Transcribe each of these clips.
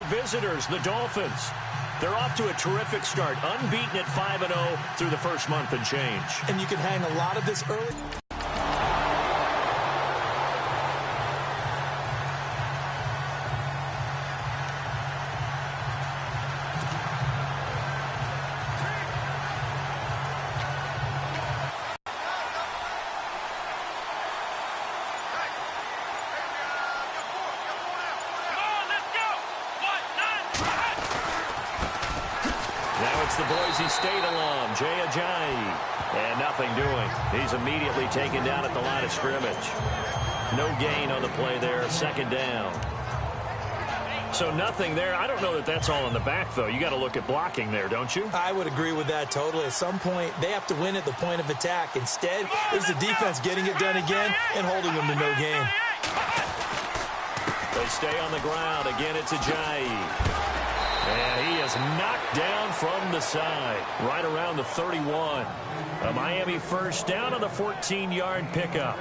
visitors, the Dolphins. They're off to a terrific start, unbeaten at 5-0 through the first month and change. And you can hang a lot of this early. The Boise State alum, Jay Ajayi. And nothing doing. He's immediately taken down at the line of scrimmage. No gain on the play there. Second down. So nothing there. I don't know that that's all in the back, though. You got to look at blocking there, don't you? I would agree with that totally. At some point, they have to win at the point of attack. Instead, it was the defense getting it done again and holding them to no gain. They stay on the ground. Again, it's Ajayi. And he is knocked down from the side, right around the 31. A Miami first down on the 14-yard pickup.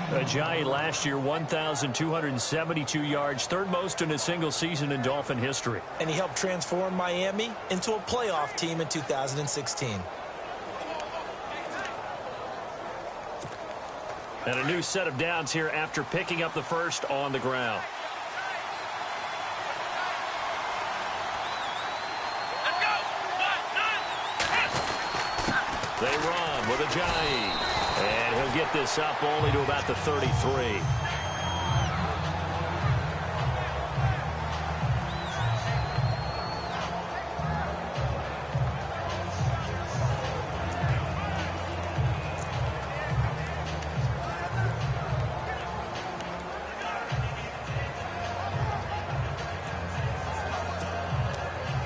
Ajayi last year, 1,272 yards, third most in a single season in Dolphin history. And he helped transform Miami into a playoff team in 2016. And a new set of downs here after picking up the first on the ground. They run with Ajayi. And he'll get this up only to about the 33.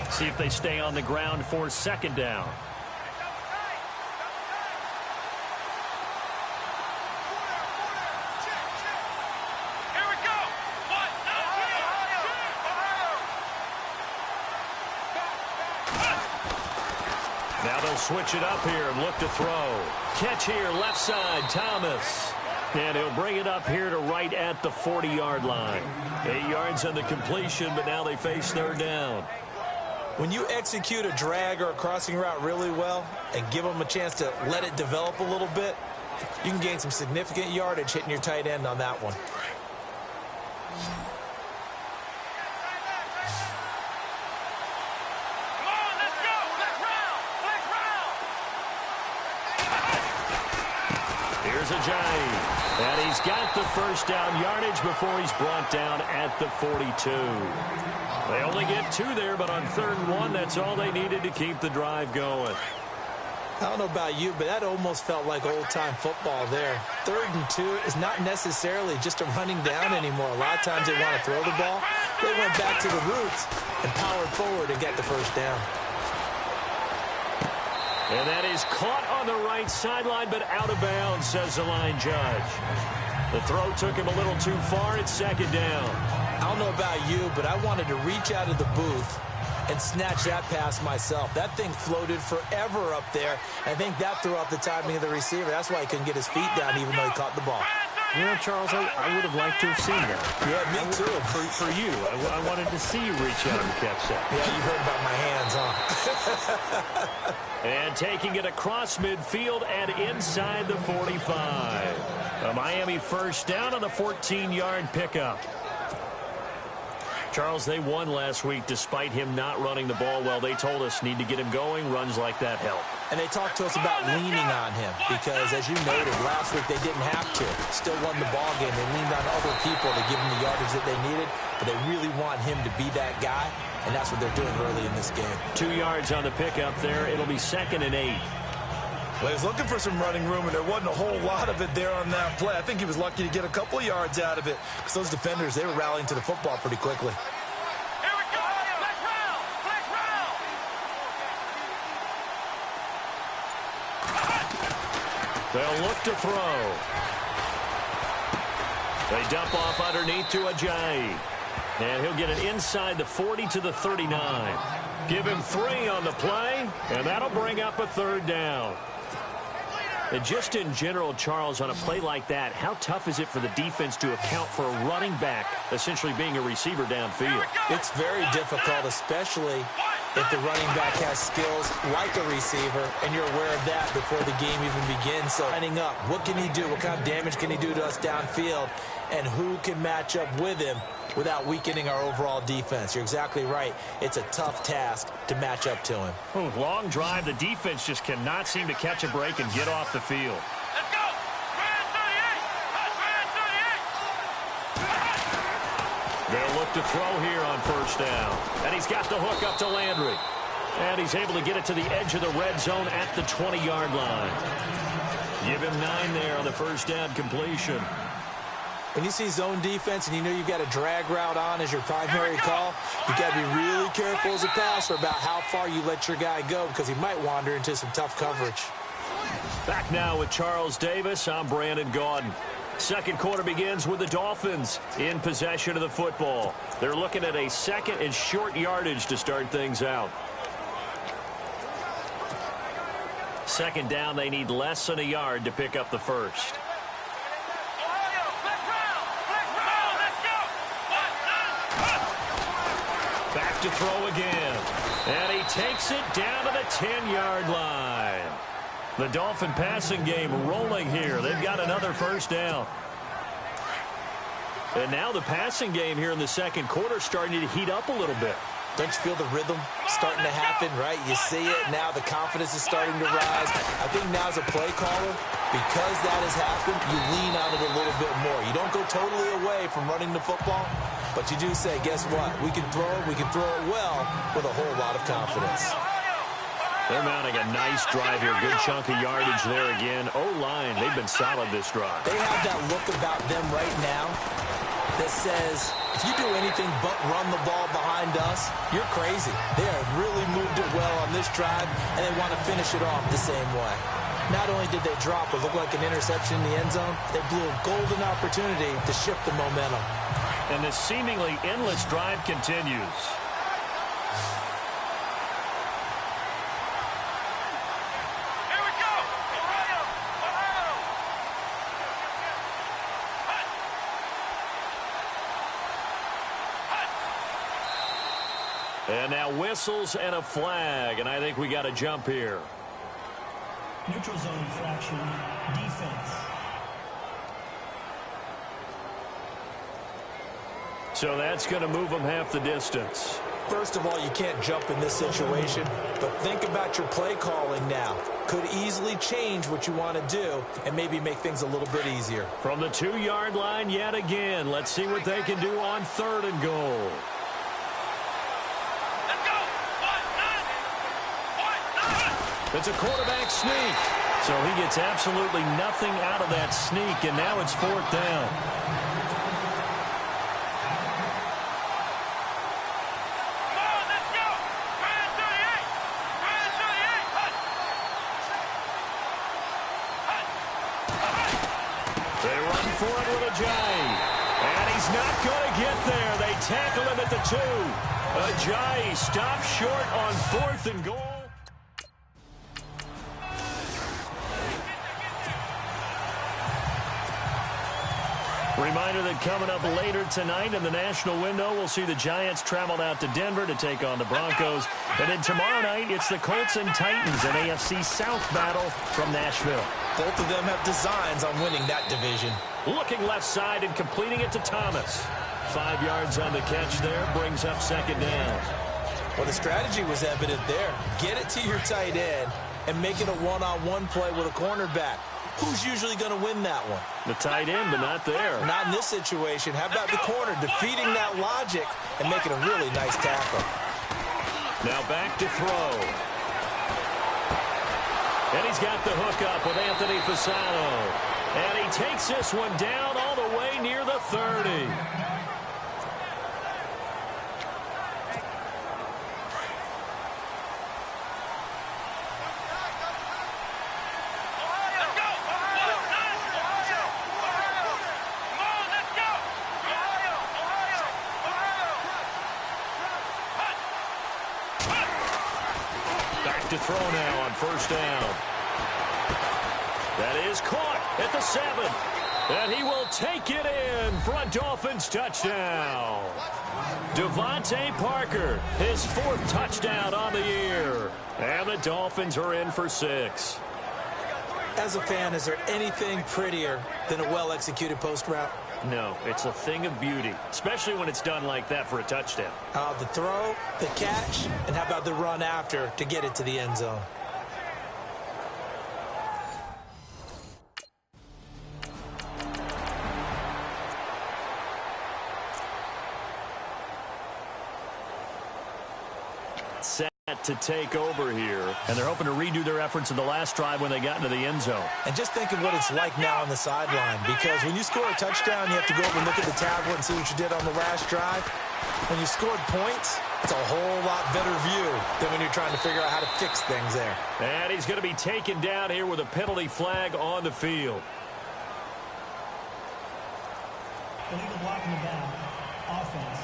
See if they stay on the ground for second down. Now they'll switch it up here and look to throw. Catch here, left side, Thomas. And he'll bring it up here to right at the 40-yard line. 8 yards on the completion, but now they face third down. When you execute a drag or a crossing route really well and give them a chance to let it develop a little bit, you can gain some significant yardage hitting your tight end on that one. Here's Ajayi. And he's got the first down yardage before he's brought down at the 42. They only get 2 there, but on 3rd and 1, that's all they needed to keep the drive going. I don't know about you, but that almost felt like old-time football there. 3rd and 2 is not necessarily just a running down anymore. A lot of times they want to throw the ball. They went back to the roots and powered forward and got the first down. And that is caught on the right sideline, but out of bounds, says the line judge. The throw took him a little too far. It's second down. I don't know about you, but I wanted to reach out of the booth and snatch that pass myself. That thing floated forever up there. I think that threw off the timing of the receiver. That's why he couldn't get his feet down even though he caught the ball. You know, Charles, I would have liked to have seen that. Yeah, me too. For you. I wanted to see you reach out and catch that. Yeah, you heard about my hands, huh? And taking it across midfield and inside the 45. A Miami first down on the 14-yard pickup. Charles, they won last week despite him not running the ball well. They told us need to get him going. Runs like that help. And they talked to us about leaning on him because, as you noted, last week they didn't have to. Still won the ball game. They leaned on other people to give them the yardage that they needed, but they really want him to be that guy, and that's what they're doing early in this game. 2 yards on the pickup there. It'll be 2nd and 8. Well, he was looking for some running room, and there wasn't a whole lot of it there on that play. I think he was lucky to get a couple of yards out of it because those defenders, they were rallying to the football pretty quickly. Here we go. Flex round. Flex round. They'll look to throw. They dump off underneath to Ajayi. And he'll get it inside the 40 to the 39. Give him 3 on the play, and that'll bring up a 3rd down. And just in general, Charles, on a play like that, how tough is it for the defense to account for a running back essentially being a receiver downfield? It's very difficult, especially if the running back has skills like a receiver, and you're aware of that before the game even begins. So lining up, what can he do? What kind of damage can he do to us downfield? And who can match up with him without weakening our overall defense? You're exactly right. It's a tough task to match up to him. Long drive. The defense just cannot seem to catch a break and get off the field. Let's go! Brand 38! They'll look to throw here on first down. And he's got the hook up to Landry. And he's able to get it to the edge of the red zone at the 20-yard line. Give him 9 there on the first down completion. When you see zone defense and you know you've got a drag route on as your primary call, you've got to be really careful as a passer about how far you let your guy go because he might wander into some tough coverage. Back now with Charles Davis. I'm Brandon Gaudin. Second quarter begins with the Dolphins in possession of the football. They're looking at a second and short yardage to start things out. Second down, they need less than a yard to pick up the first. Back to throw again. And he takes it down to the 10-yard line. The Dolphin passing game rolling here. They've got another first down. And now the passing game here in the second quarter starting to heat up a little bit. Don't you feel the rhythm starting to happen, right? You see it now. The confidence is starting to rise. I think now as a play caller, because that has happened, you lean on it a little bit more. You don't go totally away from running the football, but you do say, guess what? We can throw it well with a whole lot of confidence. They're mounting a nice drive here. Good chunk of yardage there again. O-line, they've been solid this drive. They have that look about them right now that says, if you do anything but run the ball behind us, you're crazy. They have really moved it well on this drive, and they want to finish it off the same way. Not only did they drop what looked like an interception in the end zone, they blew a golden opportunity to shift the momentum. And this seemingly endless drive continues. Here we go! Ohio! And now whistles and a flag, and I think we got a jump here. Neutral zone infraction, defense. So that's going to move them half the distance. First of all, you can't jump in this situation, but think about your play calling now. Could easily change what you want to do and maybe make things a little bit easier. From the 2-yard line yet again. Let's see what they can do on 3rd and goal. Let's go! It's a quarterback sneak. So he gets absolutely nothing out of that sneak, and now it's 4th down. They run for it with Ajayi. And he's not going to get there. They tackle him at the 2. Ajayi stops short on 4th and goal. Reminder that coming up later tonight in the national window, we'll see the Giants travel out to Denver to take on the Broncos. And then tomorrow night, it's the Colts and Titans, an AFC South battle from Nashville. Both of them have designs on winning that division. Looking left side and completing it to Thomas. 5 yards on the catch there, brings up 2nd down. Well, the strategy was evident there. Get it to your tight end and make it a one-on-one play with a cornerback. Who's usually going to win that one? The tight end, but not there. Not in this situation. How about the corner defeating that logic and making a really nice tackle? Now back to throw. And he's got the hook up with Anthony Fasano. And he takes this one down all the way near the 30. To throw now on 1st down. That is caught at the 7. And he will take it in for a Dolphins touchdown. Devontae Parker, his 4th touchdown on the year. And the Dolphins are in for 6. As a fan, is there anything prettier than a well-executed post route? No, it's a thing of beauty, especially when it's done like that for a touchdown. The throw, the catch, and how about the run after to get it to the end zone? Set to take over here, and they're hoping to redo their efforts in the last drive when they got into the end zone. And just think of what it's like now on the sideline, because when you score a touchdown, you have to go over and look at the tablet and see what you did on the last drive. When you scored points, it's a whole lot better view than when you're trying to figure out how to fix things there. And he's going to be taken down here with a penalty flag on the field. Illegal block in the back. Offense.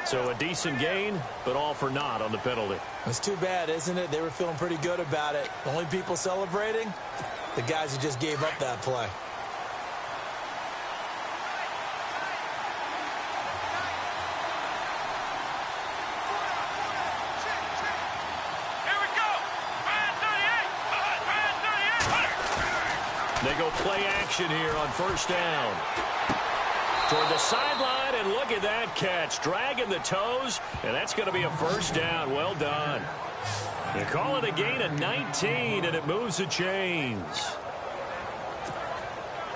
So a decent gain, but all for naught on the penalty. It's too bad, isn't it? They were feeling pretty good about it. The only people celebrating, the guys who just gave up that play. Here we go. They go play action here on 1st down. Toward the sideline, and look at that catch. Dragging the toes, and that's going to be a 1st down. Well done. They call it a gain of 19, and it moves the chains.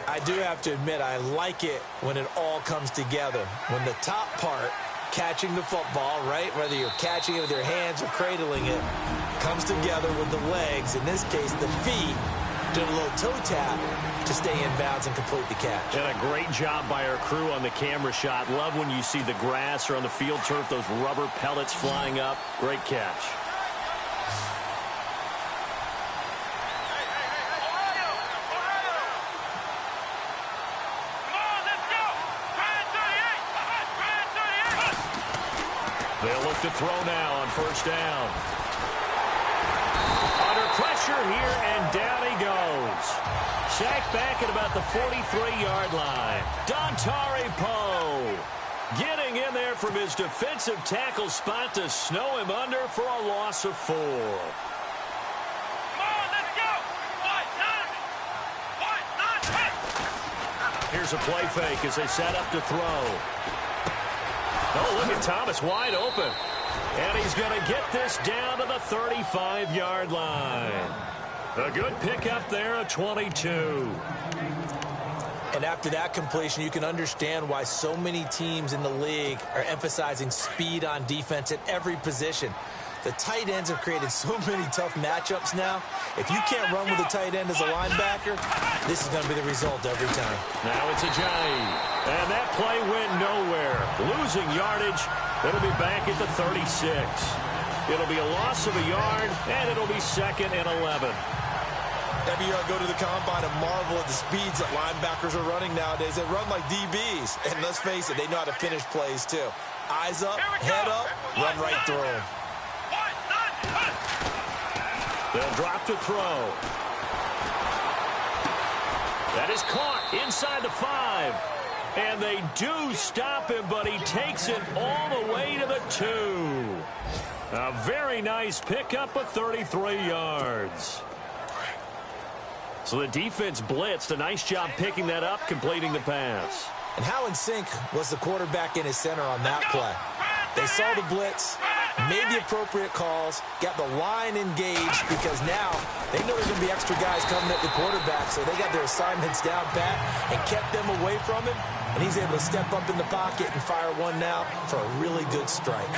I do have to admit, I like it when it all comes together. When the top part, catching the football, right, whether you're catching it with your hands or cradling it, comes together with the legs, in this case the feet, doing a little toe tap to stay in bounds and complete the catch. And a great job by our crew on the camera shot. Love when you see the grass or on the field turf, those rubber pellets flying up. Great catch. They'll look to throw now on 1st down. Under pressure here, and down he goes. Sacked back at about the 43-yard line. Dontari Poe getting in there from his defensive tackle spot to snow him under for a loss of 4. Here's a play fake as they set up to throw. Oh, look at Thomas wide open. And he's going to get this down to the 35-yard line. A good pickup there, a 22. And after that completion, you can understand why so many teams in the league are emphasizing speed on defense at every position. The tight ends have created so many tough matchups now. If you can't run with a tight end as a linebacker, this is going to be the result every time. Now it's Ajayi. And that play went nowhere. Losing yardage. It'll be back at the 36. It'll be a loss of a yard, and it'll be 2nd and 11. Every year I go to the combine and marvel at the speeds that linebackers are running nowadays. They run like DBs. And let's face it, they know how to finish plays too. Eyes up, head up, run right through them. They'll drop to throw. That is caught inside the 5. And they do stop him, but he takes it all the way to the 2. A very nice pickup of 33 yards. So the defense blitzed. A nice job picking that up, completing the pass. And how in sync was the quarterback in his center on that play? They saw the blitz, made the appropriate calls, got the line engaged, because now they know there's going to be extra guys coming at the quarterback, so they got their assignments down pat and kept them away from him, and he's able to step up in the pocket and fire one now for a really good strike.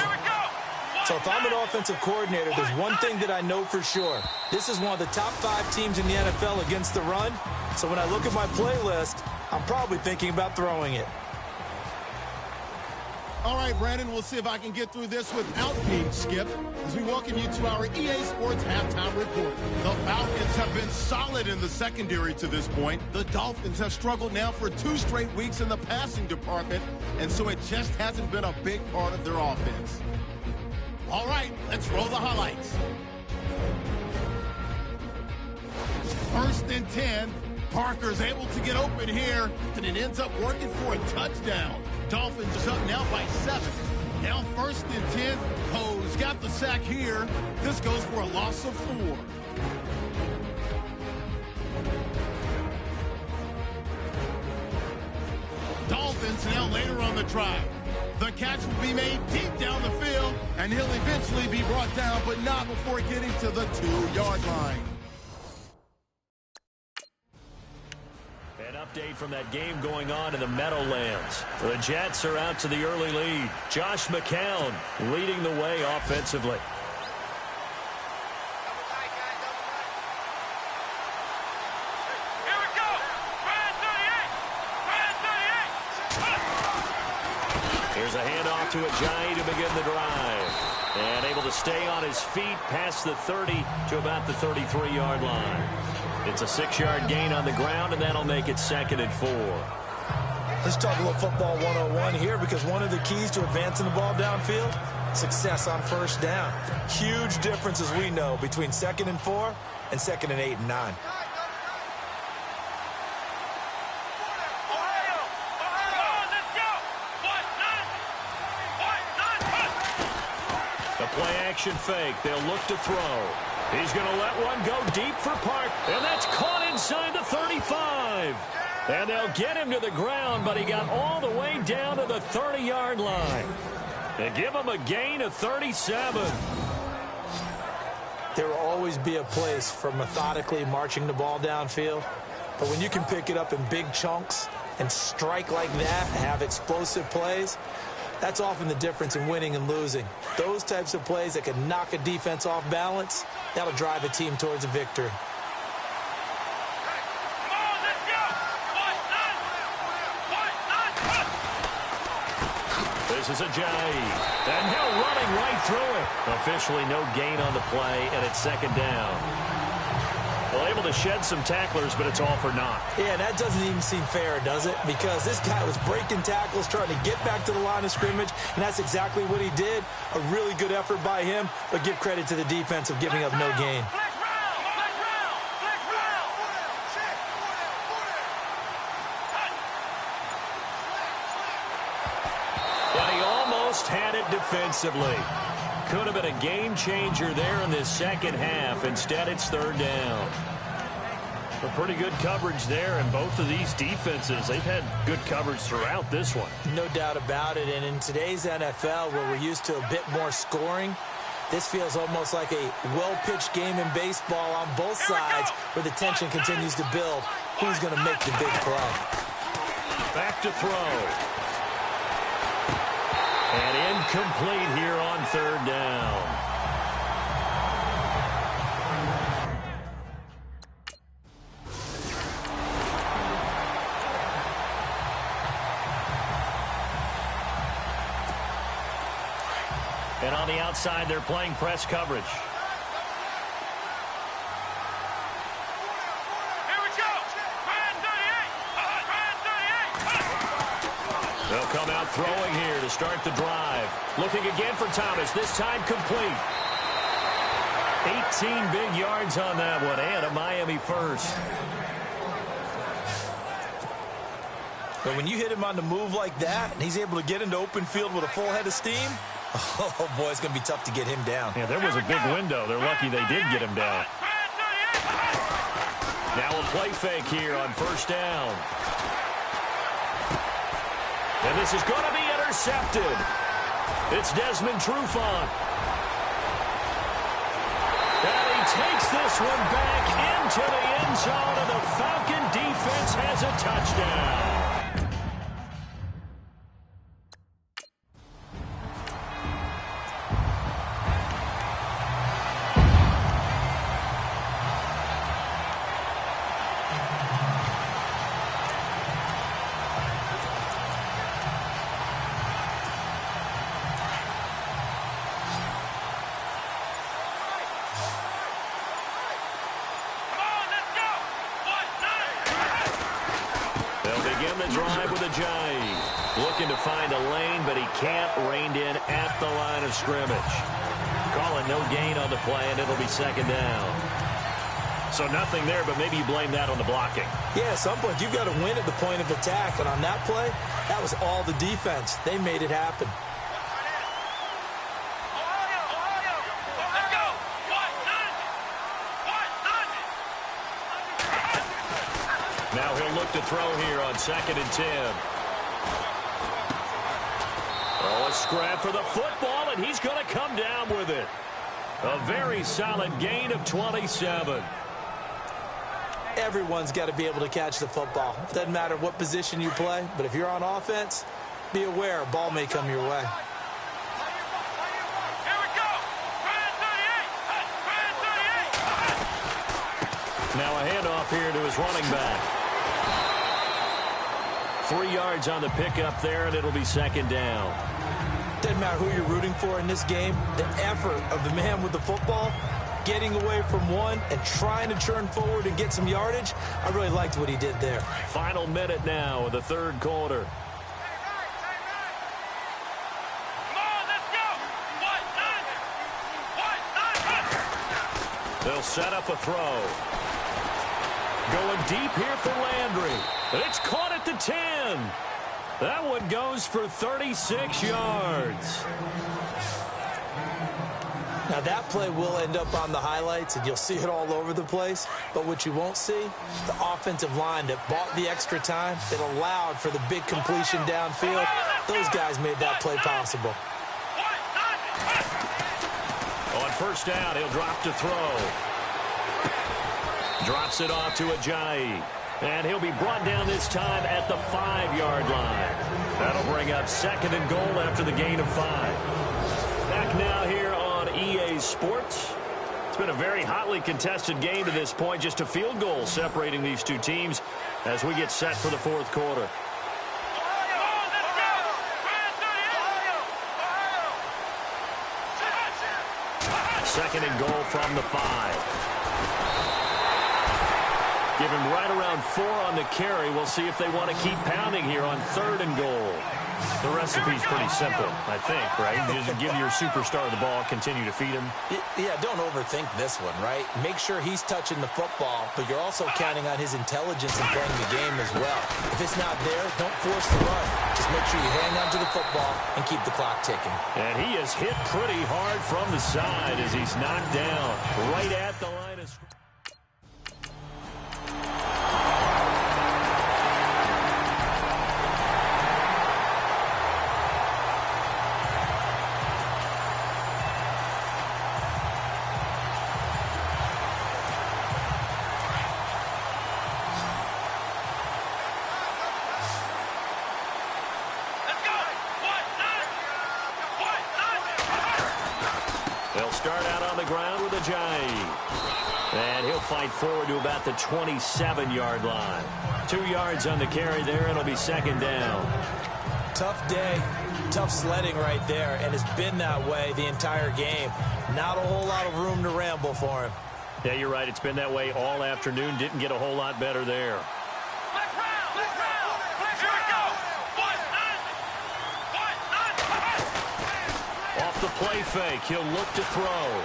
So if I'm an offensive coordinator, there's one thing that I know for sure. This is one of the top 5 teams in the NFL against the run, so when I look at my playlist, I'm probably thinking about throwing it. All right, Brandon, we'll see if I can get through this without being skipped as we welcome you to our EA Sports Halftime Report. The Falcons have been solid in the secondary to this point. The Dolphins have struggled now for 2 straight weeks in the passing department, and so it just hasn't been a big part of their offense. All right, let's roll the highlights. First and 10. Parker's able to get open here, and it ends up working for a touchdown. Dolphins is up now by 7. Now first and 10. Poe's got the sack here. This goes for a loss of 4. Dolphins now later on the drive. The catch will be made deep down the field, and he'll eventually be brought down, but not before getting to the 2-yard line. An update from that game going on in the Meadowlands. The Jets are out to the early lead. Josh McCown leading the way offensively. Here we go. Brand 38. Here's a handoff to Ajayi to begin the drive. And able to stay on his feet past the 30 to about the 33-yard line. It's a 6-yard gain on the ground, and that'll make it 2nd and 4. Let's talk a little football 101 here, because one of the keys to advancing the ball downfield, success on first down. Huge difference, as we know, between 2nd and 4 and 2nd and 8 and 9. The play-action fake. They'll look to throw. He's going to let one go deep for Park, and that's caught inside the 35. And they'll get him to the ground, but he got all the way down to the 30-yard line. They give him a gain of 37. There will always be a place for methodically marching the ball downfield, but when you can pick it up in big chunks and strike like that, have explosive plays, that's often the difference in winning and losing. Those types of plays that can knock a defense off balance, that'll drive a team towards a victory. This is Ajayi. And now running right through it. Officially no gain on the play, and it's 2nd down. Well, able to shed some tacklers, but it's all for naught. Yeah, that doesn't even seem fair, does it? Because this guy was breaking tackles, trying to get back to the line of scrimmage, and that's exactly what he did. A really good effort by him, but give credit to the defense of giving up no gain. But he almost had it defensively. Could have been a game changer there in this second half. Instead, it's 3rd down. A pretty good coverage there, and both of these defenses, they've had good coverage throughout this one. No doubt about it, and in today's NFL, where we're used to a bit more scoring, this feels almost like a well-pitched game in baseball on both sides, where the tension continues to build. Who's going to make the big play? Back to throw. And incomplete here on 3rd down. And on the outside, they're playing press coverage. They'll come out throwing here to start the drive. Looking again for Thomas, this time complete. 18 big yards on that one, and a Miami first. But when you hit him on the move like that, and he's able to get into open field with a full head of steam, oh, boy, it's going to be tough to get him down. Yeah, there was a big window. They're lucky they did get him down. Now a play fake here on 1st down. And this is going to be intercepted. It's Desmond Trufant. And he takes this one back into the end zone, and the Falcon defense has a touchdown. The drive with Ajayi. Looking to find a lane, but he can't. Reined in at the line of scrimmage. Calling no gain on the play, and it'll be 2nd down. So nothing there, but maybe you blame that on the blocking. Yeah, at some point, you've got to win at the point of attack. And on that play, that was all the defense. They made it happen. Now he'll look to throw here on 2nd and 10. Oh, a scrap for the football, and he's going to come down with it. A very solid gain of 27. Everyone's got to be able to catch the football. Doesn't matter what position you play, but if you're on offense, be aware a ball may come your way. Here we go. Now a handoff here to his running back. 3 yards on the pickup there, and it'll be 2nd down. Doesn't matter who you're rooting for in this game. The effort of the man with the football, getting away from one and trying to turn forward and get some yardage, I really liked what he did there. Final minute now of the 3rd quarter. Come on, let's go. They'll set up a throw. Going deep here for Landry. It's caught at the 10. That one goes for 36 yards. Now, that play will end up on the highlights, and you'll see it all over the place. But what you won't see, the offensive line that bought the extra time, that allowed for the big completion downfield, those guys made that play possible. On 1st down, he'll drop to throw. Drops it off to Ajayi. And he'll be brought down this time at the 5-yard line. That'll bring up 2nd and goal after the gain of 5. Back now here on EA Sports. It's been a very hotly contested game to this point. Just a field goal separating these two teams as we get set for the 4th quarter. 2nd and goal from the 5. Give him right around 4 on the carry. We'll see if they want to keep pounding here on 3rd and goal. The recipe's pretty simple, I think, right? Just give your superstar the ball, continue to feed him. Yeah, don't overthink this one, right? Make sure he's touching the football, but you're also counting on his intelligence in playing the game as well. If it's not there, don't force the run. Just make sure you hang on to the football and keep the clock ticking. And he is hit pretty hard from the side as he's knocked down right at the line of scrimmage. They'll start out on the ground with Ajayi. And he'll fight forward to about the 27-yard line. 2 yards on the carry there, and it'll be 2nd down. Tough day, tough sledding right there, and it's been that way the entire game. Not a whole lot of room to ramble for him. Yeah, you're right. It's been that way all afternoon. Didn't get a whole lot better there. Off the play fake, he'll look to throw.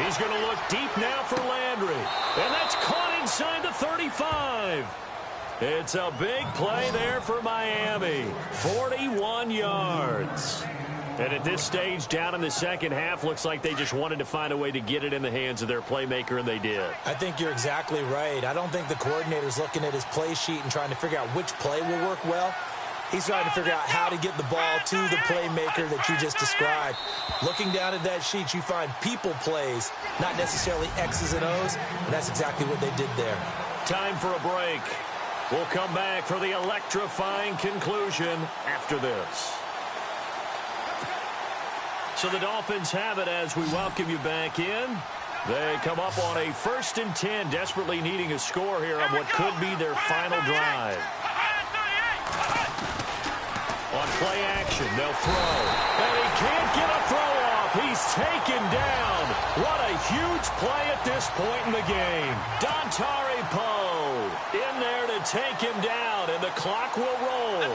He's going to look deep now for Landry. And that's caught inside the 35. It's a big play there for Miami. 41 yards. And at this stage, down in the second half, looks like they just wanted to find a way to get it in the hands of their playmaker, and they did. I think you're exactly right. I don't think the coordinator's looking at his play sheet and trying to figure out which play will work well. He's trying to figure out how to get the ball to the playmaker that you just described. Looking down at that sheet, you find people plays, not necessarily X's and O's, and that's exactly what they did there. Time for a break. We'll come back for the electrifying conclusion after this. So the Dolphins have it as we welcome you back in. They come up on a 1st and 10, desperately needing a score here on what could be their final drive. On play action, they'll throw. And he can't get a throw off. He's taken down. What a huge play at this point in the game. Dontari Poe in there to take him down, and the clock will roll.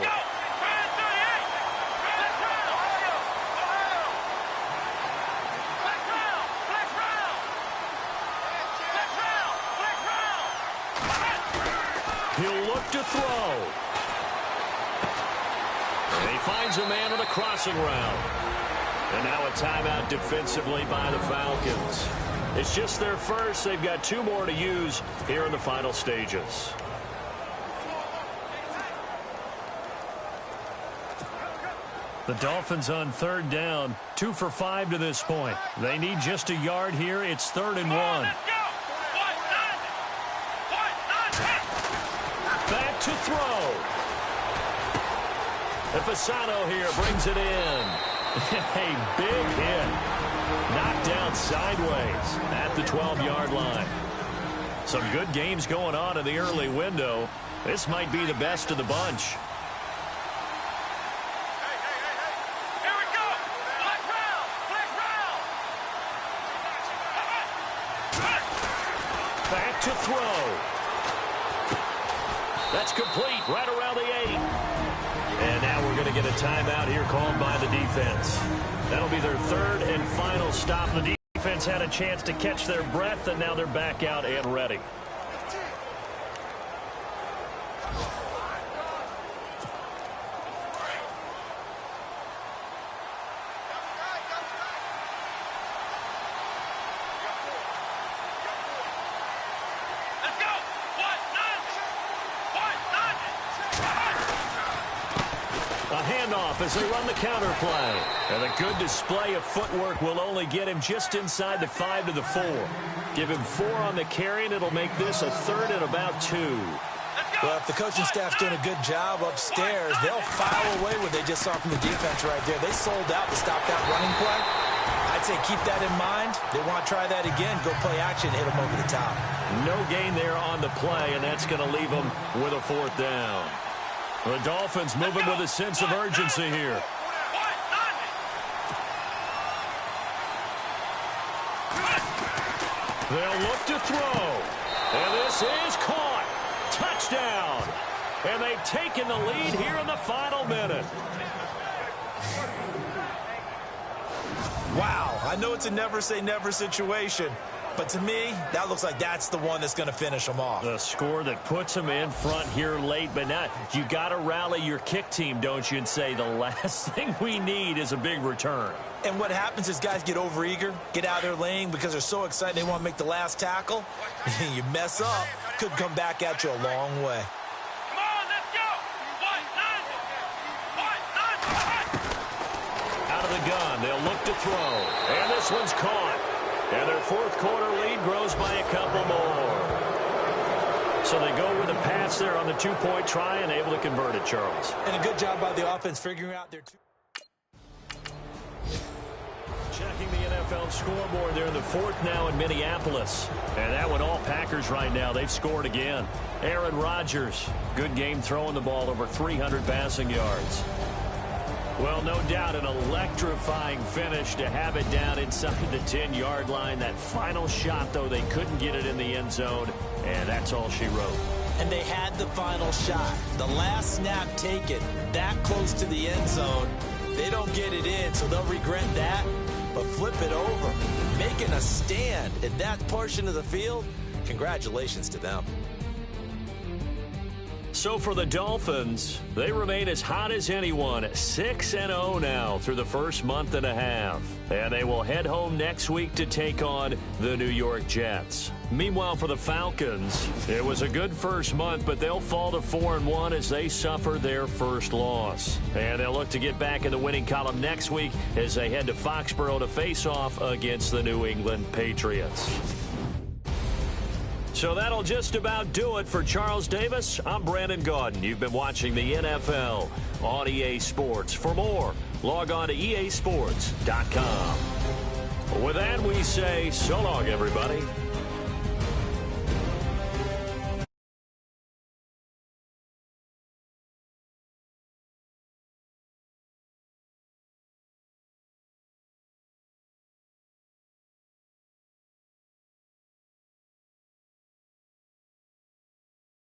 look to throw. And he finds a man on the crossing route. And now a timeout defensively by the Falcons. It's just their first. They've got 2 more to use here in the final stages. The Dolphins on 3rd down, 2 for 5 to this point. They need just a yard here. It's 3rd and 1. Back to throw. And Fasano here brings it in. A big hit. Knocked down sideways at the 12-yard line. Some good games going on in the early window. This might be the best of the bunch. Back to throw. That's complete right around the 8. And now we're going to get a timeout here called by the defense. That'll be their 3rd and final stop. The defense had a chance to catch their breath, and now they're back out and ready. As they run the counter play. And a good display of footwork will only get him just inside the 5 to the 4. Give him 4 on the carry, and it'll make this a 3rd and about 2. Well, if the coaching staff's doing a good job upstairs, they'll file away what they just saw from the defense right there. They sold out to stop that running play. I'd say keep that in mind. They want to try that again. Go play action, hit them over the top. No gain there on the play, and that's going to leave them with a 4th down. The Dolphins moving with a sense of urgency here. They'll look to throw. And this is caught. Touchdown. And they've taken the lead here in the final minute. Wow, I know it's a never-say-never situation, but to me, that looks like that's the one that's going to finish them off. The score that puts them in front here late, but now you got to rally your kick team, don't you, and say the last thing we need is a big return. And what happens is guys get overeager, get out of their lane because they're so excited they want to make the last tackle. You mess up, could come back at you a long way. Come on, let's go. Out of the gun, they'll look to throw. And this one's caught. And their 4th quarter lead grows by a couple more. So they go with a pass there on the 2-point try and able to convert it, Charles. And a good job by the offense figuring out their Checking the NFL scoreboard. They're in the 4th now in Minneapolis. And that one all Packers right now. They've scored again. Aaron Rodgers, good game throwing the ball, over 300 passing yards. Well, no doubt an electrifying finish to have it down inside the 10-yard line. That final shot, though, they couldn't get it in the end zone, and that's all she wrote. And they had the final shot. The last snap taken that close to the end zone. They don't get it in, so they'll regret that. But flip it over, making a stand in that portion of the field, congratulations to them. So for the Dolphins, they remain as hot as anyone, 6-0 now through the first month and a half. And they will head home next week to take on the New York Jets. Meanwhile, for the Falcons, it was a good first month, but they'll fall to 4-1 as they suffer their first loss. And they'll look to get back in the winning column next week as they head to Foxborough to face off against the New England Patriots. So that'll just about do it for Charles Davis. I'm Brandon Gaudin. You've been watching the NFL on EA Sports. For more, log on to easports.com. With that, we say so long, everybody.